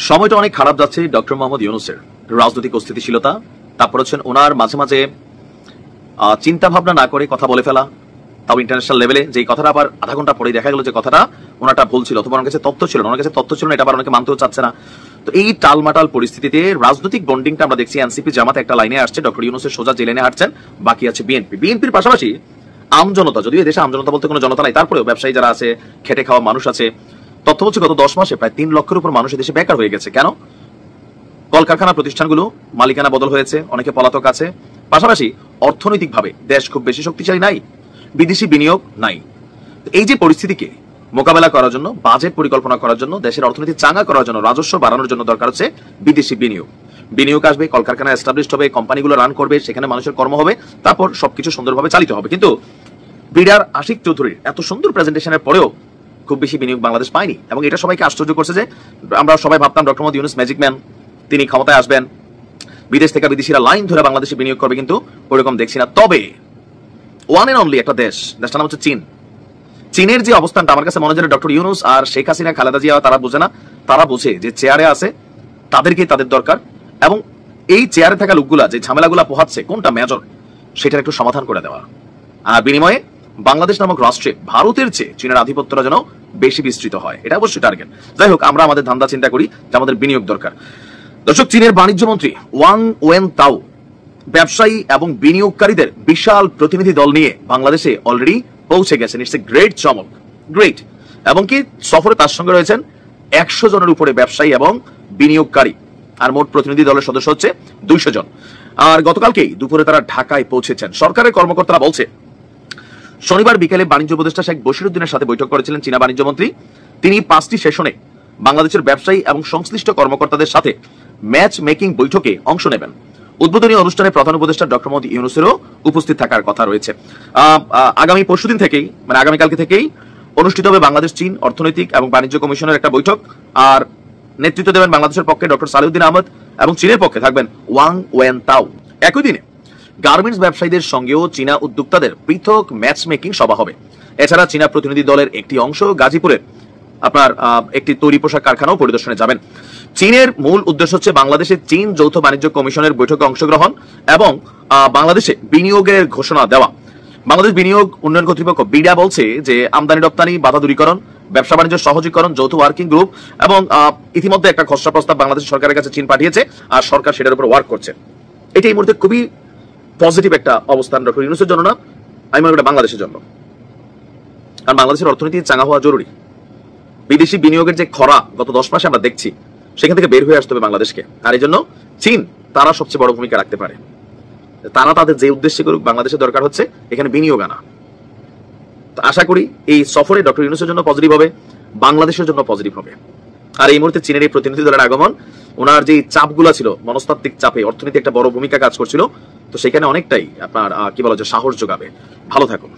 সময়টা অনেক খারাপ যাচ্ছে ডক্টর মোহাম্মদ ইউনূসের রাজনৈতিক অস্থিতিশীলতা, তারপর হচ্ছেন ওনার মাঝে মাঝে চিন্তা ভাবনা না করে কথা বলে ফেলা, তাও ইন্টারন্যাশনাল লেভেলে, যে কথাটা আবার আধা ঘন্টা পরে দেখা গেল যে কথাটা ওনারটা ভুল ছিল, অথবা ওনার কাছে তথ্য ছিল না, ওনার কাছে তথ্য ছিল না, এটা আবার অনেকে মানতেও চাচ্ছে না। তো এই টালমাটাল পরিস্থিতিতে রাজনৈতিক বন্ডিংটা আমরা দেখছি এনসিপি জামাত একটা লাইনে আসছে, ডক্টর ইউনূসের সোজা যে লাইনে হাঁটছেন, বাকি আছে বিএনপির পাশাপাশি আমজনতা, যদিও দেশে আমজনতা বলতে কোনো জনতা নাই, তারপরেও ব্যবসায়ী যারা আছে, খেটে খাওয়া মানুষ আছে। তথ্য বলছে গত 10 মাসে প্রায় 3 লক্ষের উপর মানুষ দেশে বেকার হয়ে গেছে। কেন? কলকারখানা প্রতিষ্ঠানগুলো মালিকানা বদল হয়েছে, অনেকে পলাতক আছে, পাশাপাশি অর্থনৈতিকভাবে দেশ খুব বেশি শক্তিশালী নাই, বিদেশি বিনিয়োগ নাই। এই যে পরিস্থিতিকে মোকাবেলা করার জন্য, বাজেট পরিকল্পনা করার জন্য, দেশের অর্থনীতি চাঙ্গা করার জন্য, রাজস্ব বাড়ানোর জন্য দরকার হচ্ছে বিদেশি বিনিয়োগ আসবে, কলকারখানা এস্টাবলিশড হবে, কোম্পানিগুলো রান করবে, সেখানে মানুষের কর্ম হবে, তারপর সবকিছু সুন্দরভাবে চালিত হবে। কিন্তু ব্রিডার আশিক চৌধুরীর এত সুন্দর প্রেজেন্টেশনের পরেও খুব বেশি বিনিয়োগ বাংলাদেশ পায়নি, এবং এটা সবাইকে আশ্চর্য করছে যে আমরা সবাই ভাবতাম doctor Mohammad Yunus magic man, তিনি ক্ষমতায় আসবেন, বিদেশ থেকে বিদেশিরা লাইন ধরে বাংলাদেশে বিনিয়োগ করবে, কিন্তু ওইরকম দেখছি না। তবে ওয়ান এন্ড অনলি একটা দেশটার নাম হচ্ছে চীন। চীনের যে অবস্থানটা আমার কাছে মনে হয় ডক্টর ইউনূস আর শেখ হাসিনা, খালেদা জিয়া তারা বোঝে না, তারা বোঝে যে চেয়ারে আছে তাদেরকেই তাদের দরকার, এবং এই চেয়ারে থাকা লোকগুলা যে ঝামেলাগুলা পোহাচ্ছে কোনটা মেজর সেটার একটু সমাধান করে দেওয়া, আর বিনিময়ে বাংলাদেশ নামক রাষ্ট্রে ভারতের চেয়ে চীনের আধিপত্যটা যেন বেশি বিস্তৃত হয়, এটা অবশ্যই টার্গেট। যাই হোক, আমরা আমাদের ধান্দা চিন্তা করি যে আমাদের বিনিয়োগ দরকার। দর্শক, চীনের বাণিজ্য মন্ত্রী ওয়াং ওয়েনতাও ব্যবসায়ী এবং বিনিয়োগকারীদের বিশাল প্রতিনিধি দল নিয়ে বাংলাদেশে অলরেডি পৌঁছে গেছেন। ইটস এ গ্রেট চমক, গ্রেট। এবং কি সফরে তার সঙ্গে রয়েছেন 100 জনের উপরে ব্যবসায়ী এবং বিনিয়োগকারী, আর মোট প্রতিনিধি দলের সদস্য হচ্ছে 200 জন। আর গতকালকেই দুপুরে তারা ঢাকায় পৌঁছেছেন। সরকারের কর্মকর্তারা বলছে শনিবার বিকেলে বাণিজ্য উপদেষ্টা শেখ বশিরউদ্দিনের সাথে বৈঠক করেছিলেন চীনা বাণিজ্য মন্ত্রী। তিনি 5টি সেশনে বাংলাদেশের ব্যবসায়ী এবং সংশ্লিষ্ট কর্মকর্তাদের সাথে ম্যাচ মেকিং বৈঠকে অংশ নেবেন। উদ্বোধনী অনুষ্ঠানে প্রধান উপদেষ্টা ডক্টর মোহাম্মদ ইউনূসেরও উপস্থিত থাকার কথা রয়েছে। আগামী পরশুদিন থেকেই, মানে আগামীকালকে থেকেই অনুষ্ঠিত হবে বাংলাদেশ চীন অর্থনৈতিক এবং বাণিজ্য কমিশনের একটা বৈঠক, আর নেতৃত্ব দেবেন বাংলাদেশের পক্ষে ডক্টর সালেউদ্দিন আহমদ এবং চীনের পক্ষে থাকবেন ওয়াং ওয়েনতাও। একই দিনে গার্মেন্টস ব্যবসায়ীদের সঙ্গেও চীনা উদ্যোক্তাদের পৃথক ম্যাচ মেকিং সভা হবে। এছাড়া চীনা প্রতিনিধি দলের একটি অংশ গাজীপুরের আপনার একটি তৈরি পোশাক কারখানাও পরিদর্শনে যাবেন। চীনের মূল উদ্দেশ্য হচ্ছে বাংলাদেশে চীন যৌথ বাণিজ্য কমিশনের বৈঠকে অংশগ্রহণ এবং বাংলাদেশে বিনিয়োগের ঘোষণা দেওয়া। বাংলাদেশ বিনিয়োগ উন্নয়ন কর্তৃপক্ষ বিডা বলছে যে আমদানি রপ্তানি বাধা দূরীকরণ, ব্যবসা বাণিজ্য সহজীকরণ যৌথ ওয়ার্কিং গ্রুপ, এবং ইতিমধ্যে একটা খসড়া প্রস্তাব বাংলাদেশ সরকারের কাছে চীন পাঠিয়েছে, আর সরকার সেটার উপর ওয়ার্ক করছে। এটা এই মুহূর্তে খুবই পজিটিভ একটা অবস্থান ডক্টর ইউনূসের জন্য না, আমি মনে করি বাংলাদেশের জন্য। কারণ বাংলাদেশের অর্থনীতি চাঙ্গা হওয়া জরুরি। বিদেশি বিনিয়োগের যে খরা গত 10 মাসে আমরা দেখছি, সেখান থেকে বের হয়ে আসতে হবে বাংলাদেশকে। আর এই জন্য চীন, তারা সবচেয়ে বড় ভূমিকা রাখতে পারে। তারা তাদের যে উদ্দেশ্যে করুক, বাংলাদেশের দরকার হচ্ছে এখানে বিনিয়োগ আনা। আশা করি এই সফরে ডক্টর ইউনূসের জন্য পজিটিভ হবে, বাংলাদেশের জন্য পজিটিভ হবে। আর এই মুহূর্তে চীনের এই প্রতিনিধি দলের আগমন, ওনার যে চাপগুলা ছিল, মনস্তাত্ত্বিক চাপে অর্থনীতি একটা বড় ভূমিকা কাজ করছিল, তো সেখানে অনেকটাই আপনার কি বলা যায় সাহস যোগাবে। ভালো থাকুন।